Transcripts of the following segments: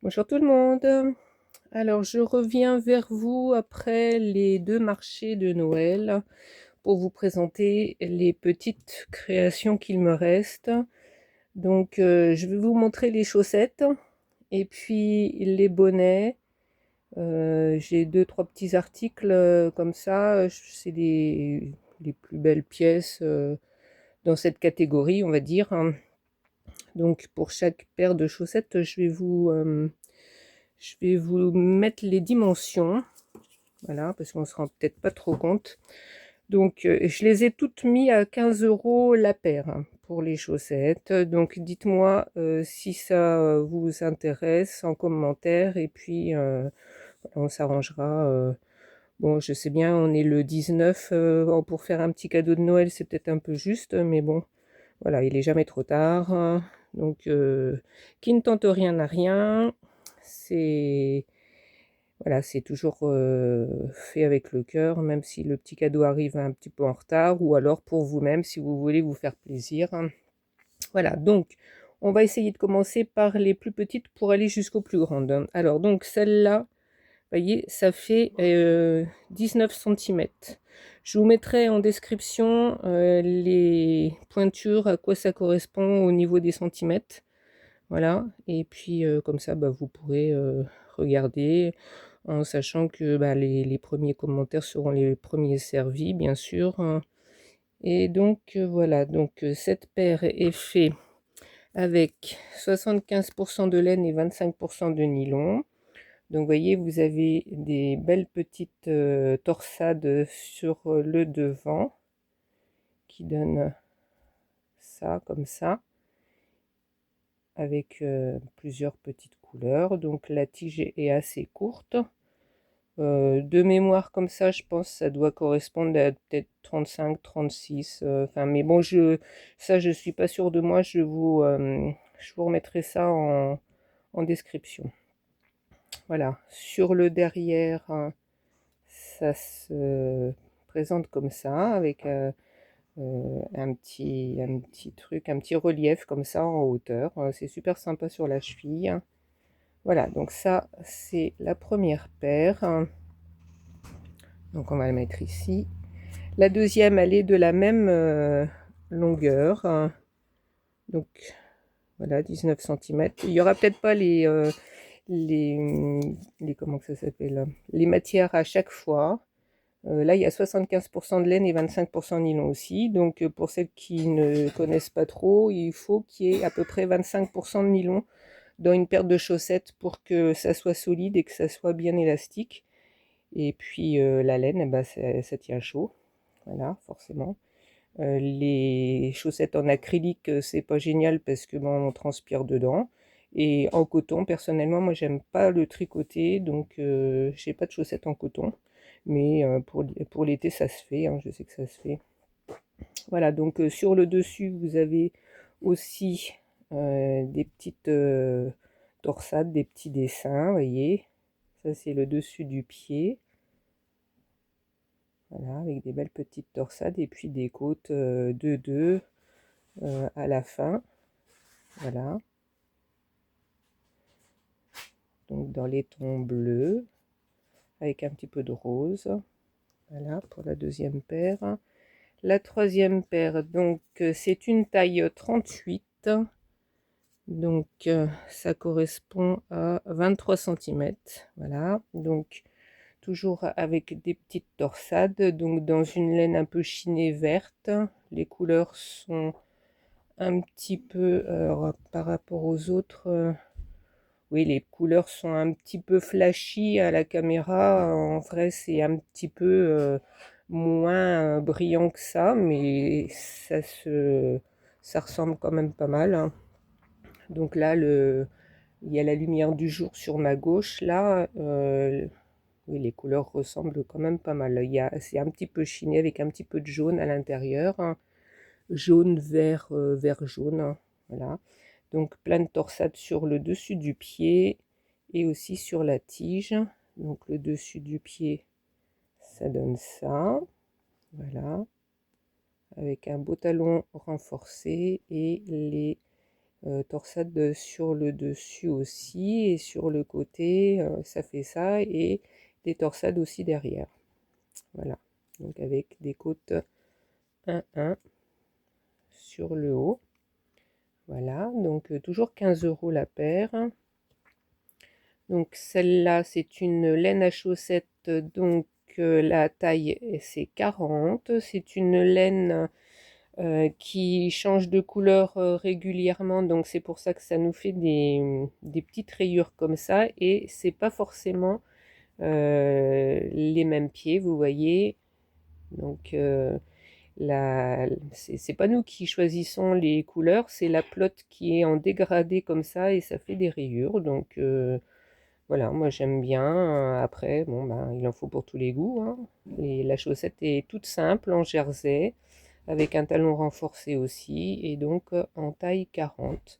Bonjour tout le monde. Alors je reviens vers vous après les 2 marchés de Noël pour vous présenter les petites créations qu'il me reste. Donc je vais vous montrer les chaussettes et puis les bonnets. J'ai 2-3 petits articles, comme ça, c'est les plus belles pièces, dans cette catégorie, on va dire. Donc pour chaque paire de chaussettes, je vais vous mettre les dimensions, voilà, parce qu'on ne se rend peut-être pas trop compte. Donc, je les ai toutes mis à 15 € la paire, hein, pour les chaussettes. Donc, dites-moi si ça vous intéresse en commentaire, et puis on s'arrangera. Bon, je sais bien, on est le 19, pour faire un petit cadeau de Noël, c'est peut-être un peu juste, mais bon, voilà, il est jamais trop tard, hein. Donc, qui ne tente rien n'a rien. C'est Voilà, c'est toujours fait avec le cœur, même si le petit cadeau arrive un petit peu en retard, ou alors pour vous-même, si vous voulez vous faire plaisir. Voilà, donc on va essayer de commencer par les plus petites pour aller jusqu'aux plus grandes. Alors, donc celle-là, vous voyez, ça fait 19 cm. Je vous mettrai en description les pointures, à quoi ça correspond au niveau des centimètres. Voilà, et puis comme ça, bah, vous pourrez regarder, en sachant que bah, les premiers commentaires seront les premiers servis, bien sûr, hein. Et donc voilà, donc cette paire est faite avec 75% de laine et 25% de nylon. Donc vous voyez, vous avez des belles petites torsades sur le devant qui donnent ça, comme ça, avec plusieurs petites couleurs. Donc la tige est assez courte. De mémoire comme ça, je pense que ça doit correspondre à peut-être 35, 36. Enfin, mais bon, ça, je suis pas sûre de moi. Je vous remettrai ça en description. Voilà. Sur le derrière, hein, ça se présente comme ça, avec un petit truc, un petit relief comme ça en hauteur. C'est super sympa sur la cheville. Voilà, donc ça, c'est la première paire. Donc on va la mettre ici. La deuxième, elle est de la même longueur, hein. Donc voilà, 19 cm. Il n'y aura peut-être pas comment ça s'appelle, les matières à chaque fois. Là, il y a 75% de laine et 25% de nylon aussi. Donc pour celles qui ne connaissent pas trop, il faut qu'il y ait à peu près 25% de nylon dans une paire de chaussettes pour que ça soit solide et que ça soit bien élastique. Et puis la laine, eh ben, ça tient chaud. Voilà, forcément. Les chaussettes en acrylique, c'est pas génial parce que bon, on transpire dedans. Et en coton, personnellement, moi j'aime pas le tricoter, donc j'ai pas de chaussettes en coton. Mais pour l'été, ça se fait, hein, je sais que ça se fait. Voilà, donc sur le dessus, vous avez aussi des petites torsades, des petits dessins, vous voyez. Ça, c'est le dessus du pied. Voilà, avec des belles petites torsades et puis des côtes de 2 à la fin. Voilà. Donc dans les tons bleus, avec un petit peu de rose. Voilà pour la deuxième paire. La troisième paire, donc c'est une taille 38. Donc ça correspond à 23 cm. Voilà. Donc toujours avec des petites torsades. Donc dans une laine un peu chinée verte. Les couleurs sont un petit peu, par rapport aux autres, oui, les couleurs sont un petit peu flashy à la caméra. En vrai, c'est un petit peu moins brillant que ça, mais ça ressemble quand même pas mal, hein. Donc là, il y a la lumière du jour sur ma gauche. Là, oui, les couleurs ressemblent quand même pas mal. C'est un petit peu chiné avec un petit peu de jaune à l'intérieur, hein. Jaune, vert, vert jaune, hein. Voilà. Donc plein de torsades sur le dessus du pied et aussi sur la tige. Donc le dessus du pied, ça donne ça. Voilà. Avec un beau talon renforcé et torsade sur le dessus aussi, et sur le côté, ça fait ça, et des torsades aussi derrière. Voilà, donc avec des côtes 1-1 sur le haut. Voilà, donc toujours 15 € la paire. Donc celle-là, c'est une laine à chaussettes, donc la taille c'est 40. C'est une laine qui change de couleur régulièrement, donc c'est pour ça que ça nous fait des petites rayures comme ça, et c'est pas forcément les mêmes pieds, vous voyez. Donc c'est pas nous qui choisissons les couleurs, c'est la pelote qui est en dégradé comme ça, et ça fait des rayures. Donc voilà, moi j'aime bien. Après, bon, ben, il en faut pour tous les goûts, hein. Et la chaussette est toute simple en jersey, avec un talon renforcé aussi, et donc en taille 40,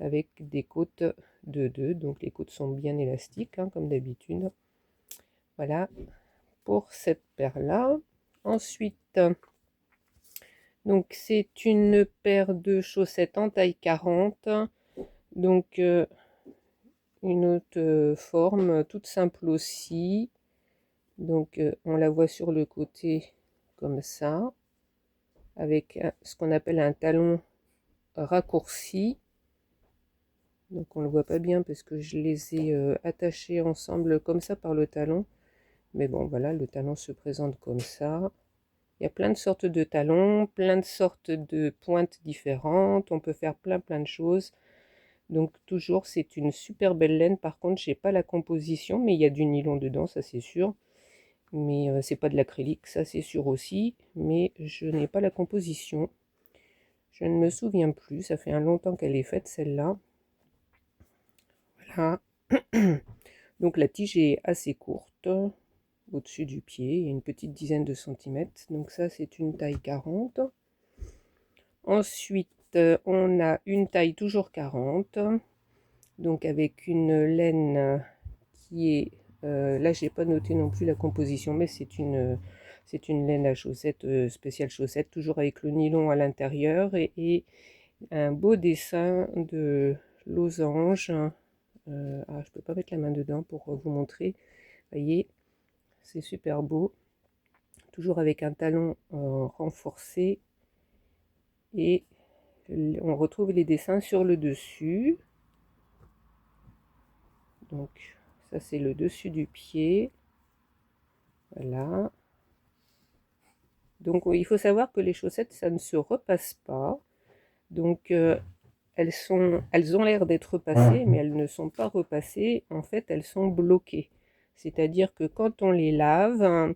avec des côtes de 2. Donc les côtes sont bien élastiques, hein, comme d'habitude. Voilà pour cette paire-là. Ensuite, donc c'est une paire de chaussettes en taille 40. Donc une autre forme, toute simple aussi. Donc on la voit sur le côté comme ça, avec ce qu'on appelle un talon raccourci. Donc on ne le voit pas bien parce que je les ai attachés ensemble comme ça par le talon. Mais bon, voilà, le talon se présente comme ça. Il y a plein de sortes de talons, plein de sortes de pointes différentes. On peut faire plein de choses. Donc toujours, c'est une super belle laine. Par contre, j'ai pas la composition, mais il y a du nylon dedans, ça c'est sûr. Mais c'est pas de l'acrylique, ça c'est sûr aussi. Mais je n'ai pas la composition. Je ne me souviens plus. Ça fait un longtemps qu'elle est faite, celle-là. Voilà. Donc la tige est assez courte, au-dessus du pied, il y a une petite dizaine de centimètres. Donc ça, c'est une taille 40. Ensuite, on a une taille toujours 40. Donc avec une laine qui est... là, j'ai pas noté non plus la composition, mais c'est une laine à chaussettes, spéciale chaussettes, toujours avec le nylon à l'intérieur, et un beau dessin de losange. Je peux pas mettre la main dedans pour vous montrer. Voyez, c'est super beau. Toujours avec un talon renforcé, et on retrouve les dessins sur le dessus. Donc ça, c'est le dessus du pied. Voilà. Donc il faut savoir que les chaussettes, ça ne se repasse pas. Donc elles ont l'air d'être repassées, mais elles ne sont pas repassées. En fait, elles sont bloquées. C'est-à-dire que quand on les lave,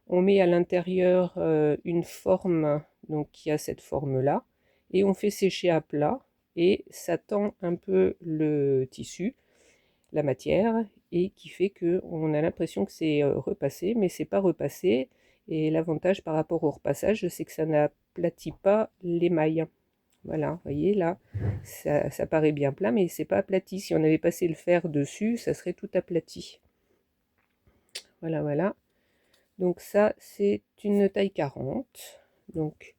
on met à l'intérieur une forme, donc qui a cette forme-là, et on fait sécher à plat, et ça tend un peu le tissu, la matière, et qui fait que on a l'impression que c'est repassé, mais c'est pas repassé. Et l'avantage par rapport au repassage, c'est que ça n'aplatit pas l'émail. Voilà, vous voyez là, ça paraît bien plat, mais c'est pas aplati. Si on avait passé le fer dessus, ça serait tout aplati. Voilà, voilà. Donc ça, c'est une taille 40. Donc,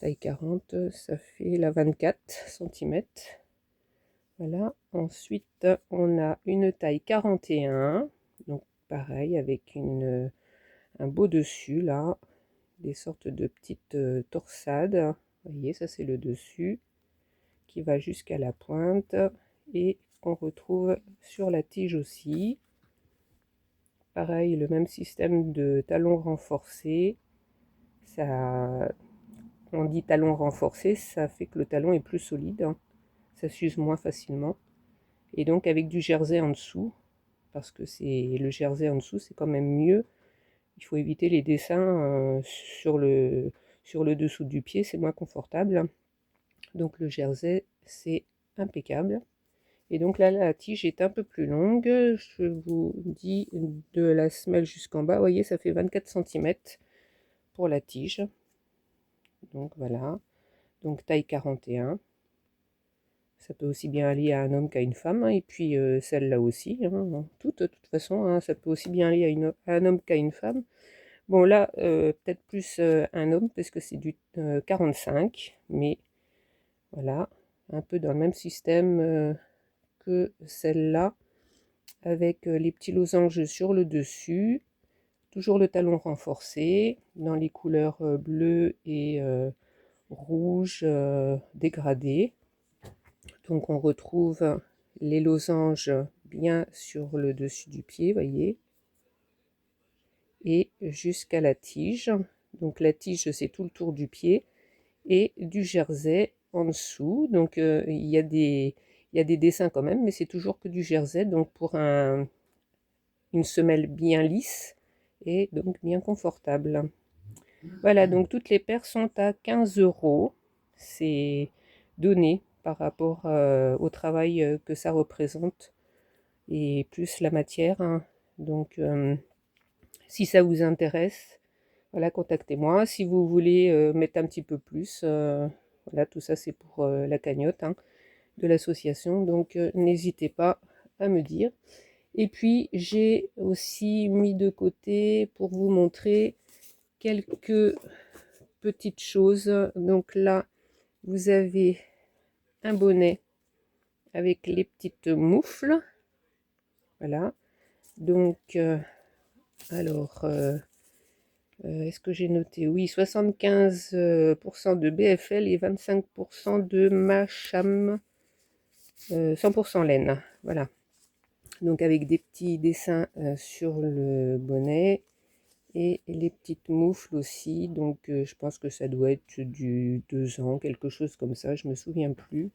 taille 40, ça fait la 24 cm. Voilà. Ensuite, on a une taille 41. Donc, pareil, avec un beau dessus, là. Des sortes de petites torsades. Vous voyez, ça, c'est le dessus qui va jusqu'à la pointe. Et on retrouve sur la tige aussi. Pareil, le même système de talons renforcés. Ça, on dit talon renforcé, ça fait que le talon est plus solide, hein. Ça s'use moins facilement. Et donc avec du jersey en dessous, parce que c'est le jersey en dessous, c'est quand même mieux. Il faut éviter les dessins sur le dessous du pied, c'est moins confortable. Donc le jersey, c'est impeccable. Et donc là, la tige est un peu plus longue. Je vous dis de la semelle jusqu'en bas. Vous voyez, ça fait 24 cm pour la tige. Donc voilà. Donc taille 41. Ça peut aussi bien aller à un homme qu'à une femme, hein. Et puis celle-là aussi, hein. De toute façon, hein, ça peut aussi bien aller à un homme qu'à une femme. Bon là, peut-être plus un homme parce que c'est du 45. Mais voilà. un peu dans le même système que celle-là, avec les petits losanges sur le dessus. Toujours le talon renforcé dans les couleurs bleu et rouge dégradé. Donc on retrouve les losanges bien sur le dessus du pied, voyez, et jusqu'à la tige. Donc la tige, c'est tout le tour du pied, et du jersey en dessous. Donc il y a des dessins quand même, mais c'est toujours que du jersey, donc pour une semelle bien lisse et donc bien confortable. Voilà, donc toutes les paires sont à 15 euros. C'est donné par rapport au travail que ça représente et plus la matière, hein. Donc, si ça vous intéresse, voilà, contactez-moi. Si vous voulez mettre un petit peu plus, voilà, tout ça c'est pour la cagnotte, hein, de l'association. Donc, n'hésitez pas à me dire. Et puis, j'ai aussi mis de côté pour vous montrer quelques petites choses. Donc là, vous avez un bonnet avec les petites moufles. Voilà. Donc, alors, est-ce que j'ai noté? Oui, 75% de BFL et 25% de Macham, 100% laine. Voilà. Donc avec des petits dessins sur le bonnet et les petites moufles aussi. Donc je pense que ça doit être du 2 ans, quelque chose comme ça, je me souviens plus.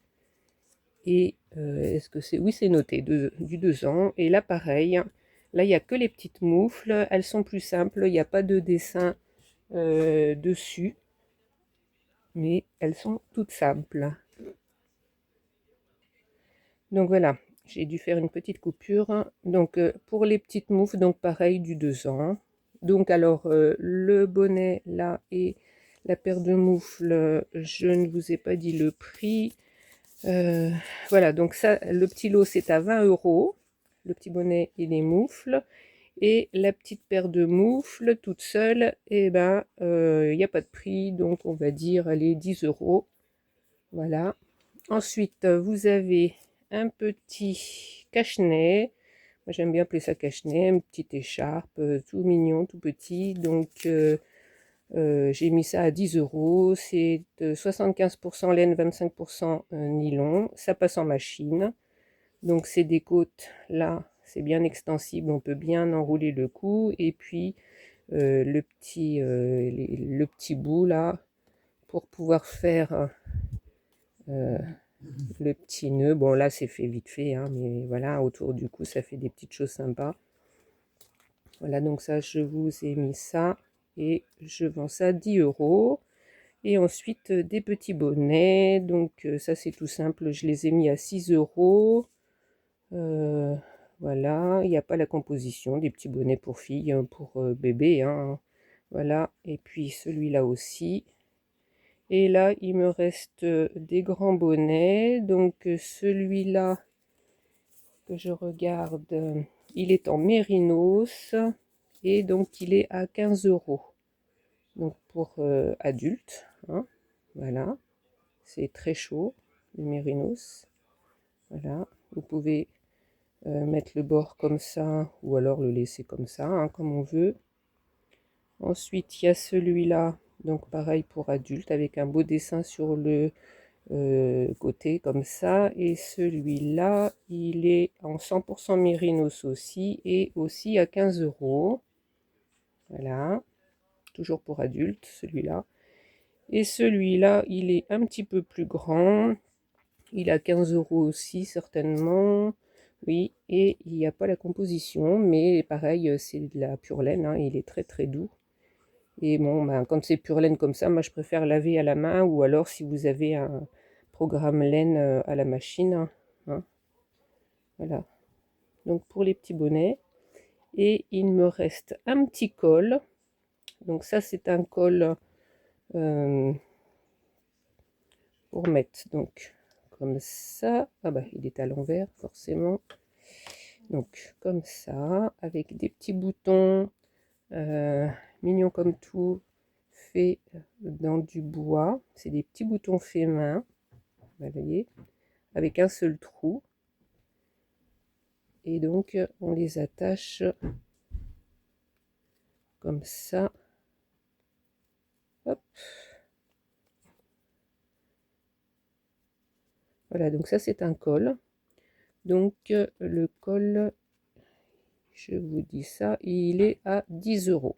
Et est-ce que c'est... Oui, c'est noté, du 2 ans. Et là, pareil, là, il n'y a que les petites moufles. Elles sont plus simples, il n'y a pas de dessin dessus. Mais elles sont toutes simples. Donc voilà, j'ai dû faire une petite coupure. Donc pour les petites moufles, donc pareil, du 2 ans. Donc alors, le bonnet, là, et la paire de moufles, je ne vous ai pas dit le prix. Voilà, donc ça, le petit lot, c'est à 20 euros. Le petit bonnet et les moufles. Et la petite paire de moufles, toute seule, et ben, il n'y a pas de prix. Donc, on va dire, allez, 10 euros. Voilà. Ensuite, vous avez un petit cache-nez. Moi, j'aime bien appeler ça cache-nez. Une petite écharpe, tout mignon, tout petit. Donc, j'ai mis ça à 10 euros. C'est 75% laine, 25% nylon. Ça passe en machine. Donc, c'est des côtes là. C'est bien extensible. On peut bien enrouler le cou. Et puis, le petit bout là, pour pouvoir faire le petit nœud. Bon, là, c'est fait vite fait, hein, mais voilà, autour du cou, ça fait des petites choses sympas. Voilà, donc ça, je vous ai mis ça et je vends ça 10 euros. Et ensuite, des petits bonnets. Donc, ça, c'est tout simple. Je les ai mis à 6 euros. Voilà, il n'y a pas la composition. Des petits bonnets pour filles, pour bébé, hein. Voilà, et puis celui-là aussi. Et là, il me reste des grands bonnets. Donc, celui-là que je regarde, il est en mérinos. Et donc, il est à 15 euros. Donc, pour adultes, hein, voilà. C'est très chaud, le mérinos. Voilà. Vous pouvez mettre le bord comme ça, ou alors le laisser comme ça, hein, comme on veut. Ensuite, il y a celui-là, donc pareil pour adultes, avec un beau dessin sur le côté comme ça. Et celui-là, il est en 100% mérinos aussi, et aussi à 15 euros. Voilà, toujours pour adultes, celui-là. Et celui-là, il est un petit peu plus grand. Il a 15 euros aussi, certainement. Oui, et il n'y a pas la composition, mais pareil, c'est de la pure laine, hein, il est très très doux. Et bon, ben, quand c'est pure laine comme ça, moi je préfère laver à la main, ou alors si vous avez un programme laine à la machine, hein. Voilà, donc pour les petits bonnets. Et il me reste un petit col. Donc ça, c'est un col euh, pour mettre, donc comme ça. Ah bah, il est à l'envers, forcément. Donc comme ça, avec des petits boutons mignons comme tout, fait dans du bois. C'est des petits boutons faits main. vous voyez, avec un seul trou. Et donc on les attache comme ça. Hop. Voilà, donc ça c'est un col. Donc le col, je vous dis ça, il est à 10 €.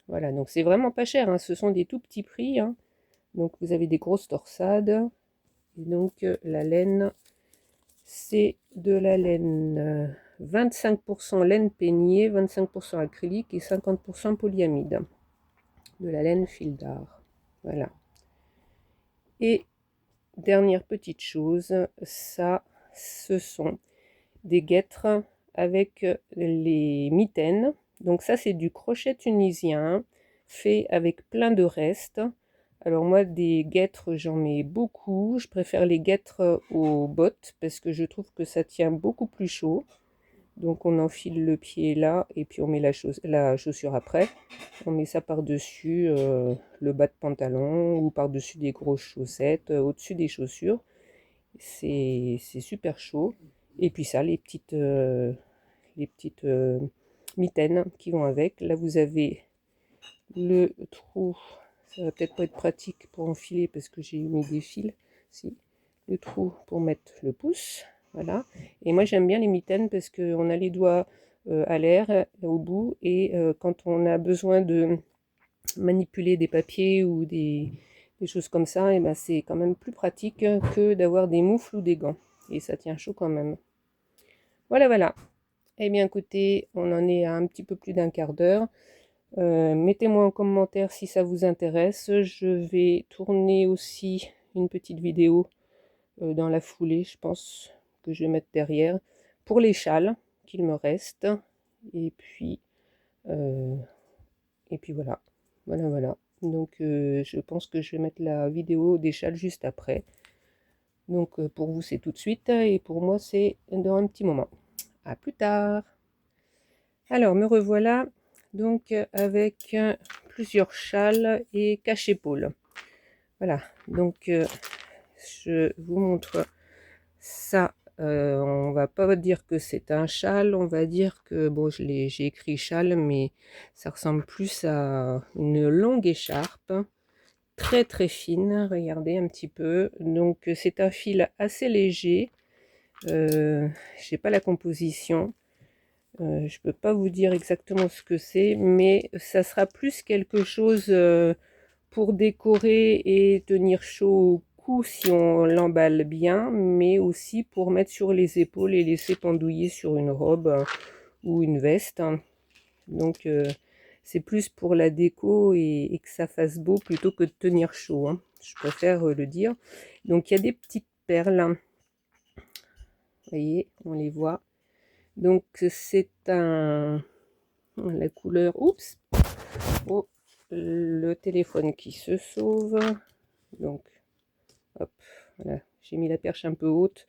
Voilà, donc c'est vraiment pas cher, hein. Ce sont des tout petits prix, hein. Donc vous avez des grosses torsades. Et donc la laine, c'est de la laine 25% laine peignée, 25% acrylique et 50% polyamide. De la laine fil d'art. Voilà. Et dernière petite chose, ça, ce sont des guêtres avec les mitaines. Donc ça, c'est du crochet tunisien fait avec plein de restes. Alors moi, des guêtres, j'en mets beaucoup. Je préfère les guêtres aux bottes parce que je trouve que ça tient beaucoup plus chaud. Donc on enfile le pied là et puis on met la chaussure après. On met ça par-dessus le bas de pantalon ou par-dessus des grosses chaussettes, au-dessus des chaussures. C'est super chaud. Et puis ça, les petites mitaines qui vont avec. Là, vous avez le trou. Ça va peut-être pas être pratique pour enfiler parce que j'ai mis des fils. Si, le trou pour mettre le pouce. Voilà. Et moi, j'aime bien les mitaines parce qu'on a les doigts à l'air au bout. Et quand on a besoin de manipuler des papiers ou des choses comme ça, et ben c'est quand même plus pratique que d'avoir des moufles ou des gants. Et ça tient chaud quand même. Voilà, voilà. Eh bien, écoutez, on en est à un petit peu plus d'un quart d'heure. Mettez-moi en commentaire si ça vous intéresse. Je vais tourner aussi une petite vidéo dans la foulée, je pense que je vais mettre derrière, pour les châles qu'il me reste. Et puis, euh, voilà. Voilà, voilà. Donc, je pense que je vais mettre la vidéo des châles juste après. Donc, pour vous, c'est tout de suite. Et pour moi, c'est dans un petit moment. À plus tard. Alors, me revoilà donc avec plusieurs châles et cache-épaules. Voilà, donc je vous montre ça. On va pas dire que c'est un châle, on va dire que, bon, j'ai écrit châle, mais ça ressemble plus à une longue écharpe, très très fine, regardez un petit peu. Donc c'est un fil assez léger, je sais pas la composition. Je peux pas vous dire exactement ce que c'est, mais ça sera plus quelque chose pour décorer et tenir chaud au cou si on l'emballe bien, mais aussi pour mettre sur les épaules et laisser pendouiller sur une robe ou une veste. Donc c'est plus pour la déco et que ça fasse beau plutôt que de tenir chaud, hein. Je préfère le dire. Donc il y a des petites perles, vous voyez, on les voit. Donc c'est la couleur, oups, oh, le téléphone qui se sauve. Donc hop, voilà, j'ai mis la perche un peu haute,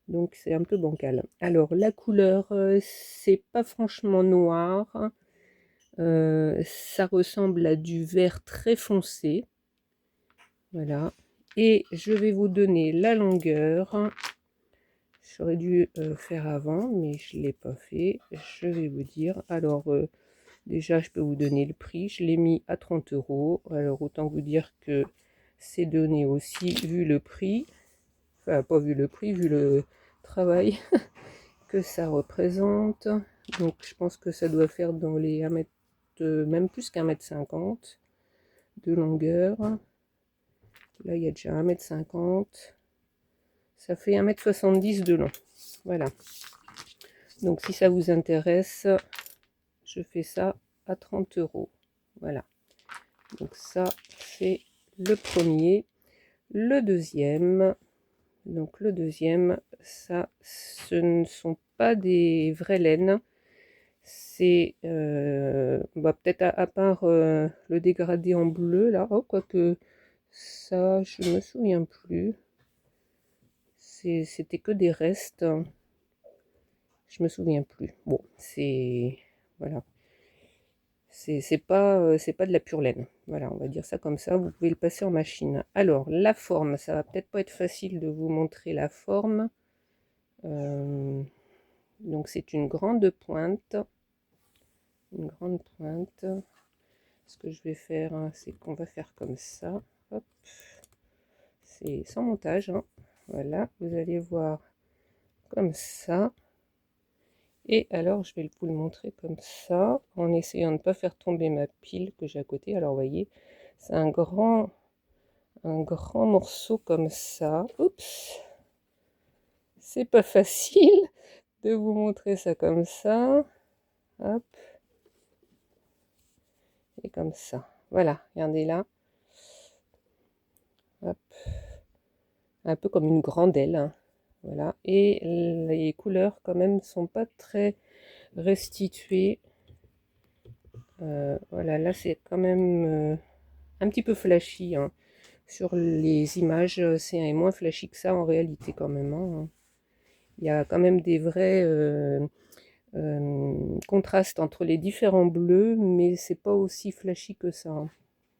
donc c'est un peu bancal. Alors la couleur, c'est pas franchement noir, ça ressemble à du vert très foncé. Voilà, et je vais vous donner la longueur. J'aurais dû faire avant, mais je ne l'ai pas fait. Je vais vous dire. Alors, déjà, je peux vous donner le prix. Je l'ai mis à 30 €. Alors, autant vous dire que c'est donné aussi vu le prix. Enfin, pas vu le prix, vu le travail que ça représente. Donc, je pense que ça doit faire dans les 1 mètre, même plus qu'1,50 m de longueur. Là, il y a déjà 1,50 m. Ça fait 1,70 m de long. Voilà. Donc si ça vous intéresse, je fais ça à 30 €. Voilà. Donc ça, c'est le premier. Le deuxième, donc le deuxième, ça, ce ne sont pas des vraies laines. C'est peut-être à part le dégradé en bleu là. Oh, quoique ça, je me souviens plus. C'était que des restes. Je me souviens plus. Bon, c'est voilà. c'est pas de la pure laine. Voilà, on va dire ça comme ça. Vous pouvez le passer en machine. Alors, la forme, ça va peut-être pas être facile de vous montrer la forme. Donc, c'est une grande pointe. Une grande pointe. Ce que je vais faire, hein, c'est qu'on va faire comme ça. Hop. C'est sans montage, hein. Voilà, vous allez voir comme ça. Et alors, je vais vous le montrer comme ça, en essayant de ne pas faire tomber ma pile que j'ai à côté. Alors, vous voyez, c'est un grand morceau comme ça. Oups, c'est pas facile de vous montrer ça comme ça. Hop, et comme ça. Voilà, regardez là. Hop, un peu comme une grande aile, hein. Voilà, et les couleurs quand même sont pas très restituées. Voilà, là c'est quand même un petit peu flashy, hein. Sur les images, c'est moins flashy que ça en réalité quand même, hein. Il y a quand même des vrais contrastes entre les différents bleus, mais c'est pas aussi flashy que ça, hein.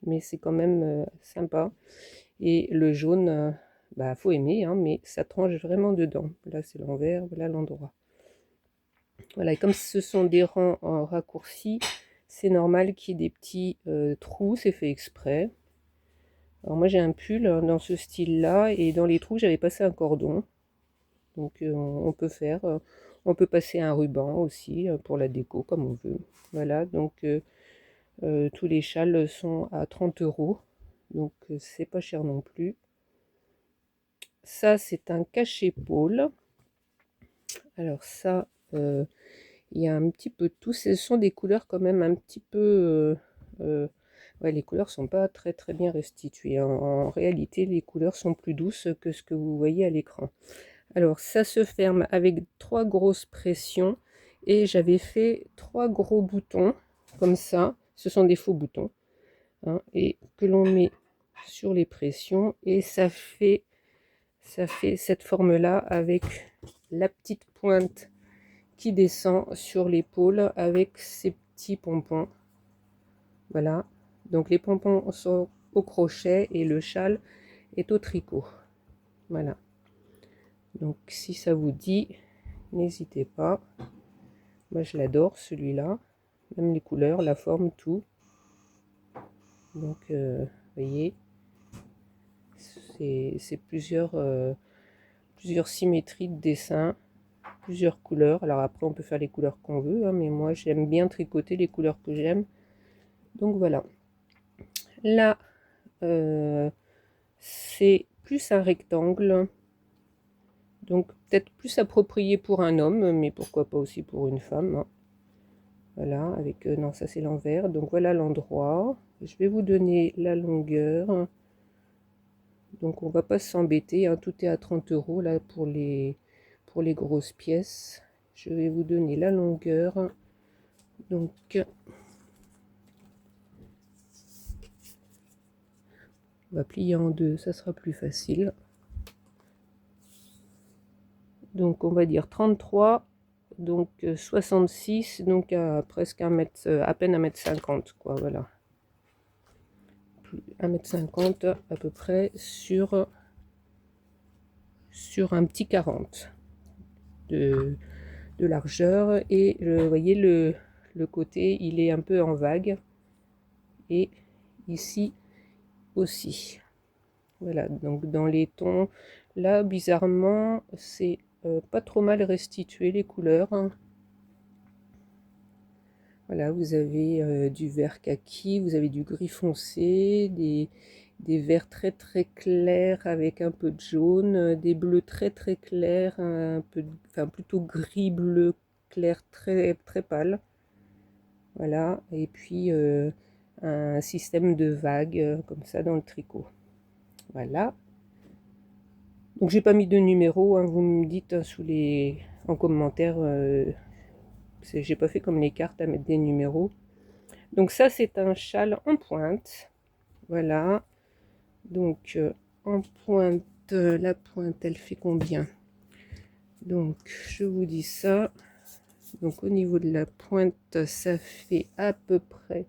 Mais c'est quand même sympa. Et le jaune, bah faut aimer, hein, mais ça tranche vraiment dedans. Là c'est l'envers, voilà l'endroit. Voilà, et comme ce sont des rangs en raccourci, c'est normal qu'il y ait des petits trous, c'est fait exprès. Alors moi j'ai un pull dans ce style-là, et dans les trous j'avais passé un cordon. Donc on peut faire, on peut passer un ruban aussi pour la déco comme on veut. Voilà, donc tous les châles sont à 30 €, donc c'est pas cher non plus. Ça c'est un cache-épaule. Alors ça, il y a un petit peu de tout. Ce sont des couleurs quand même un petit peu... ouais, les couleurs sont pas très très bien restituées. En réalité, les couleurs sont plus douces que ce que vous voyez à l'écran. Alors, ça se ferme avec 3 grosses pressions. Et j'avais fait 3 gros boutons, comme ça. Ce sont des faux boutons, hein, et que l'on met sur les pressions. Et ça fait cette forme-là avec la petite pointe qui descend sur l'épaule avec ces petits pompons. Voilà, donc les pompons sont au crochet et le châle est au tricot. Voilà, donc si ça vous dit, n'hésitez pas. Moi je l'adore celui-là, même les couleurs, la forme, tout. Donc vous voyez, c'est plusieurs symétries de dessin, plusieurs couleurs. Alors après on peut faire les couleurs qu'on veut, hein, mais moi j'aime bien tricoter les couleurs que j'aime. Donc voilà. Là, c'est plus un rectangle, donc peut-être plus approprié pour un homme, mais pourquoi pas aussi pour une femme, hein. Voilà, avec non, ça c'est l'envers. Donc voilà l'endroit. Je vais vous donner la longueur. Donc on va pas s'embêter, hein, tout est à 30 € là pour les grosses pièces. Je vais vous donner la longueur. Donc on va plier en deux, ça sera plus facile. Donc on va dire 33, donc 66, donc à presque à peine 1,50 m, quoi, voilà. 1,50 m à peu près sur un petit 40 de largeur. Et vous voyez le côté, il est un peu en vague. Et ici aussi. Voilà, donc dans les tons, là, bizarrement, c'est pas trop mal restitué les couleurs, hein. Voilà, vous avez du vert kaki, vous avez du gris foncé, des verts très très clairs avec un peu de jaune, des bleus très très clairs, un peu, enfin plutôt gris bleu clair très très pâle. Voilà, et puis un système de vagues comme ça dans le tricot. Voilà. Donc j'ai pas mis de numéro, hein, vous me dites, hein, en commentaire. J'ai pas fait comme les cartes à mettre des numéros. Donc ça c'est un châle en pointe. Voilà. Donc en pointe, la pointe elle fait combien? Donc je vous dis ça. Donc au niveau de la pointe, ça fait à peu près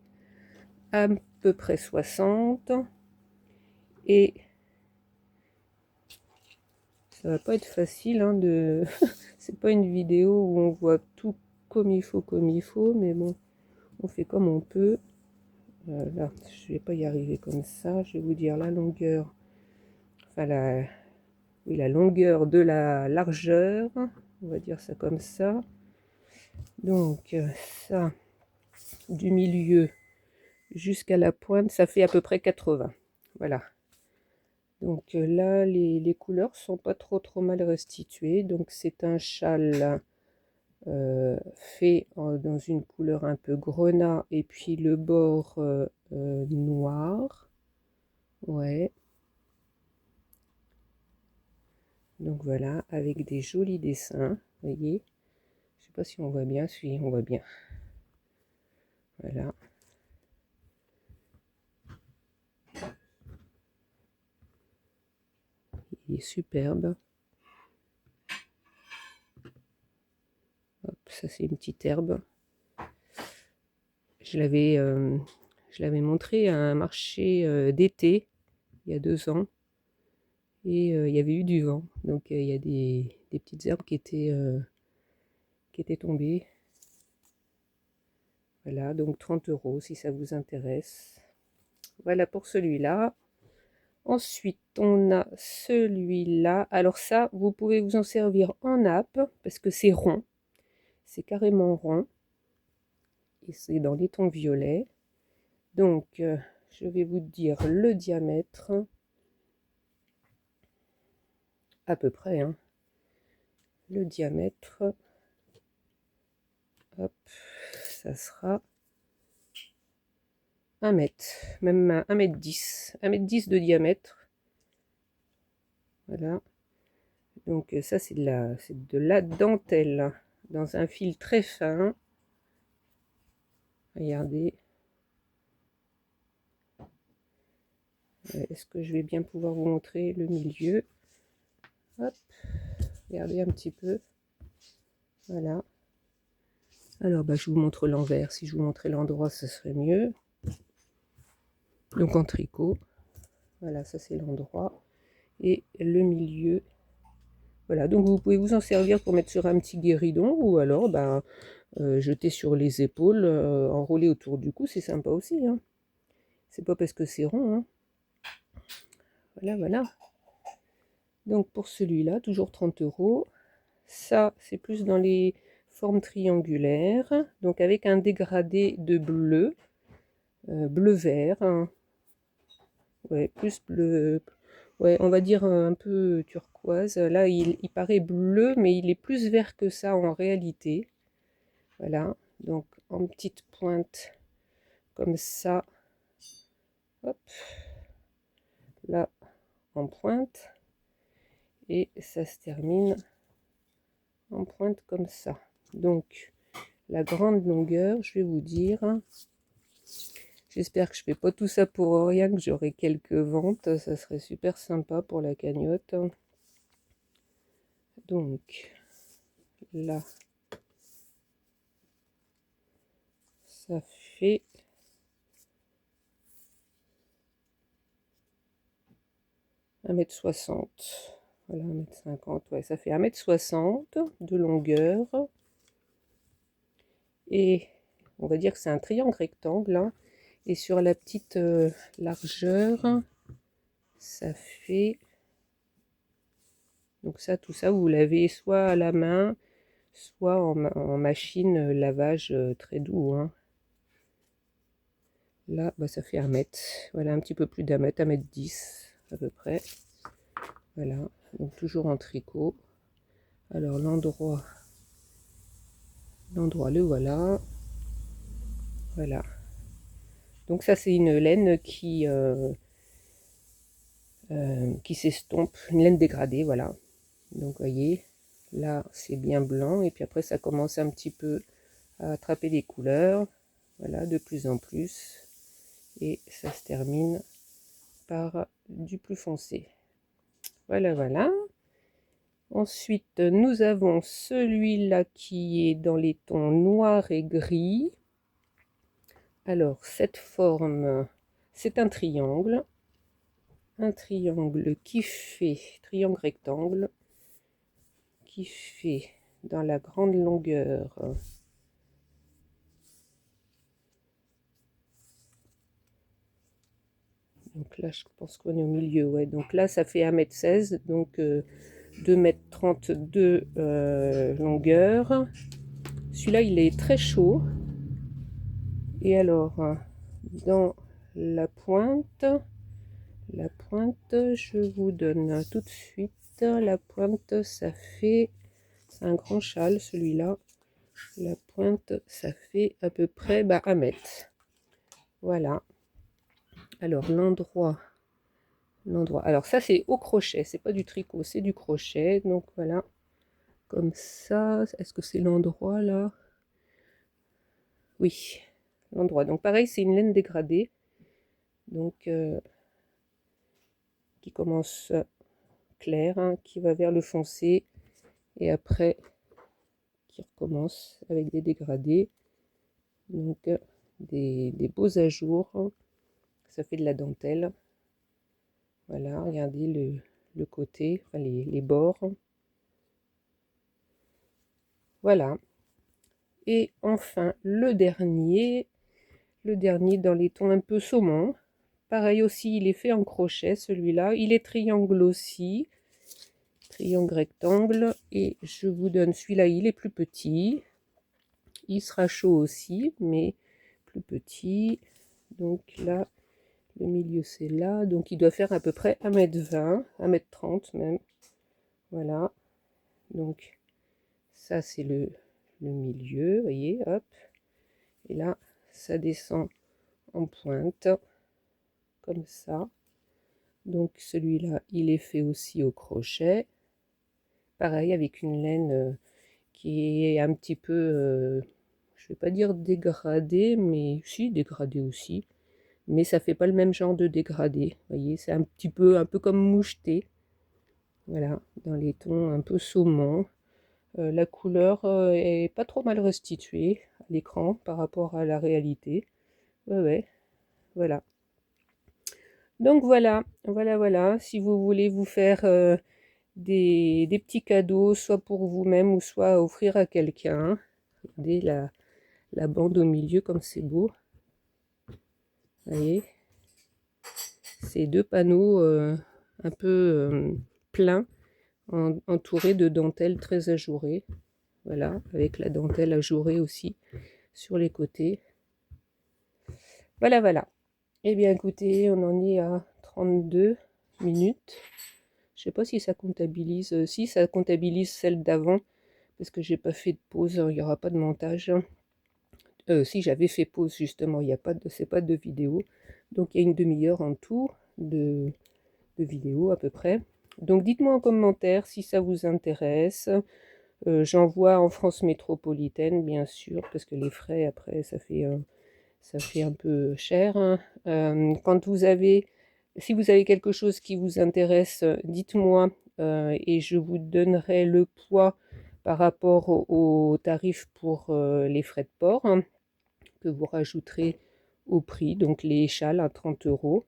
60. Et ça va pas être facile hein, de c'est pas une vidéo où on voit tout comme il faut, mais bon, on fait comme on peut. Là, je vais pas y arriver comme ça. Je vais vous dire la longueur, enfin la longueur de la largeur, on va dire ça comme ça. Donc ça, du milieu jusqu'à la pointe, ça fait à peu près 80. Voilà. Donc là, les couleurs sont pas trop mal restituées. Donc c'est un châle fait dans une couleur un peu grenat et puis le bord noir. Ouais. Donc voilà, avec des jolis dessins, vous voyez. Je sais pas si on voit bien, si on voit bien. Voilà. Il est superbe. Hop, ça c'est une petite herbe. Je l'avais montré à un marché d'été il y a 2 ans. Et il y avait eu du vent. Donc il y a des petites herbes qui étaient tombées. Voilà, donc 30 € si ça vous intéresse. Voilà pour celui-là. Ensuite, on a celui-là. Alors ça, vous pouvez vous en servir en nappe parce que c'est rond. C'est carrément rond. Et c'est dans les tons violets. Donc, je vais vous dire le diamètre. À peu près, hein. Le diamètre. Hop, ça sera 1 mètre. Même 1,10 m. 1,10 m de diamètre. Voilà. Donc ça, c'est de la dentelle. Dans un fil très fin. Regardez. Est-ce que je vais bien pouvoir vous montrer le milieu? Hop, regardez un petit peu. Voilà. Alors, bah, je vous montre l'envers. Si je vous montrais l'endroit, ce serait mieux. Donc en tricot. Voilà, ça c'est l'endroit. Et le milieu. Voilà, donc vous pouvez vous en servir pour mettre sur un petit guéridon ou alors bah, jeter sur les épaules, enrouler autour du cou, c'est sympa aussi. Hein. C'est pas parce que c'est rond. Hein. Voilà, voilà. Donc pour celui-là, toujours 30 €. Ça, c'est plus dans les formes triangulaires, donc avec un dégradé de bleu, bleu-vert. Hein. Ouais, plus bleu. Ouais, on va dire un peu turquoise. Là, il paraît bleu, mais il est plus vert que ça en réalité. Voilà, donc en petite pointe comme ça. Hop, là en pointe. Et ça se termine en pointe comme ça. Donc, la grande longueur, je vais vous dire. J'espère que je fais pas tout ça pour rien, que j'aurai quelques ventes. Ça serait super sympa pour la cagnotte. Donc, là, ça fait 1,60 m. Voilà, 1,50 m. Ouais, ça fait 1,60 m de longueur. Et on va dire que c'est un triangle rectangle. Hein. Et sur la petite largeur, ça fait... Donc ça, tout ça, vous lavez soit à la main, soit en machine lavage très doux. Hein. Là, bah, ça fait 1 mètre. Voilà, un petit peu plus d'1 mètre, 1,10 m à peu près. Voilà, donc toujours en tricot. Alors l'endroit, le voilà. Voilà. Donc ça, c'est une laine qui s'estompe, une laine dégradée, voilà. Donc vous voyez, là c'est bien blanc et puis après ça commence un petit peu à attraper les couleurs, voilà, de plus en plus. Et ça se termine par du plus foncé. Voilà, voilà. Ensuite, nous avons celui-là qui est dans les tons noir et gris. Alors, cette forme, c'est un triangle qui fait, triangle rectangle, qui fait dans la grande longueur donc là je pense qu'on est au milieu, ouais, donc là ça fait 1,16 m, donc 2,32 m longueur. Celui-là il est très chaud. Et alors dans la pointe, je vous donne tout de suite la pointe. Ça fait, c'est un grand châle celui-là. La pointe ça fait à peu près 1 mètre. Voilà. Alors l'endroit, alors ça c'est au crochet, c'est pas du tricot, c'est du crochet. Donc voilà, comme ça. Est-ce que c'est l'endroit là? Oui, l'endroit. Donc pareil, c'est une laine dégradée, donc qui commence clair, hein, qui va vers le foncé, et après qui recommence avec des dégradés. Donc des beaux ajours. Ça fait de la dentelle. Voilà, regardez le côté, enfin les bords. Voilà. Et enfin le dernier dans les tons un peu saumon. Pareil aussi, il est fait en crochet celui-là. Il est triangle aussi. Triangle rectangle. Et je vous donne celui-là, il est plus petit. Il sera chaud aussi, mais plus petit. Donc là, le milieu c'est là. Donc il doit faire à peu près 1,20 m, 1,30 m même. Voilà. Donc ça c'est le milieu, vous voyez, hop. Et là, ça descend en pointe, comme ça. Donc celui-là, il est fait aussi au crochet. Pareil, avec une laine qui est un petit peu, je vais pas dire dégradée, mais si, dégradée aussi. Mais ça fait pas le même genre de dégradé. Vous voyez, c'est un petit peu, un peu comme moucheté. Voilà, dans les tons un peu saumon. La couleur est pas trop mal restituée à l'écran par rapport à la réalité. Ouais, voilà. Donc voilà. Si vous voulez vous faire des petits cadeaux, soit pour vous-même ou soit offrir à quelqu'un. Regardez la bande au milieu comme c'est beau. Vous voyez, ces deux panneaux un peu pleins, entourés de dentelle très ajourée. Voilà, avec la dentelle ajourée aussi sur les côtés. Voilà. Eh bien écoutez, on en est à 32 minutes. Je sais pas si ça comptabilise. Si, ça comptabilise celle d'avant, parce que j'ai pas fait de pause, il n'y aura pas de montage. Si j'avais fait pause justement, il n'y a pas de, c'est pas de vidéo. Donc il y a une demi-heure en tout de vidéo à peu près. Donc dites-moi en commentaire si ça vous intéresse. J'envoie en France métropolitaine bien sûr, parce que les frais après ça fait un peu cher, hein. Quand vous avez, si vous avez quelque chose qui vous intéresse, dites-moi et je vous donnerai le poids par rapport au tarif pour les frais de port, hein, que vous rajouterez au prix. Donc les châles à 30 €.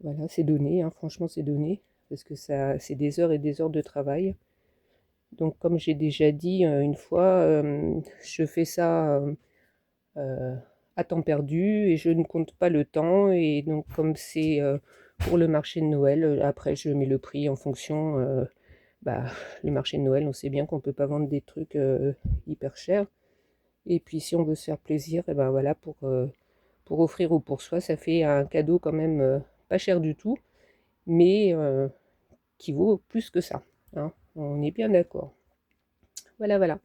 Voilà, c'est donné, hein, franchement c'est donné, parce que ça c'est des heures et des heures de travail. Donc comme j'ai déjà dit une fois, je fais ça à temps perdu et je ne compte pas le temps. Et donc comme c'est pour le marché de Noël, après je mets le prix en fonction. Le marché de Noël, on sait bien qu'on peut pas vendre des trucs hyper chers. Et puis si on veut se faire plaisir, et ben voilà, pour offrir ou pour soi, ça fait un cadeau quand même pas cher du tout, mais qui vaut plus que ça, hein. On est bien d'accord. Voilà.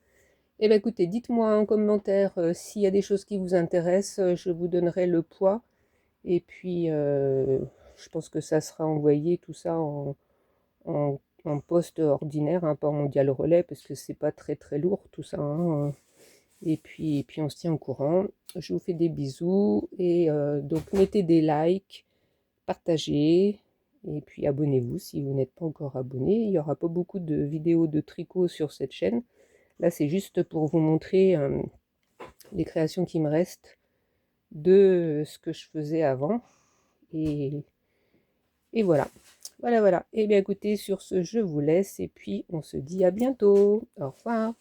Eh bien écoutez, dites-moi en commentaire s'il y a des choses qui vous intéressent, je vous donnerai le poids. Et puis je pense que ça sera envoyé tout ça en poste ordinaire, hein, pas en mondial relais, parce que c'est pas très très lourd tout ça, hein. Et puis on se tient au courant. Je vous fais des bisous et donc mettez des likes, partagez, Et puis abonnez-vous si vous n'êtes pas encore abonné. Il n'y aura pas beaucoup de vidéos de tricot sur cette chaîne. Là, c'est juste pour vous montrer les créations qui me restent de ce que je faisais avant. Et voilà. Voilà. Et bien écoutez, sur ce, je vous laisse et puis on se dit à bientôt. Au revoir.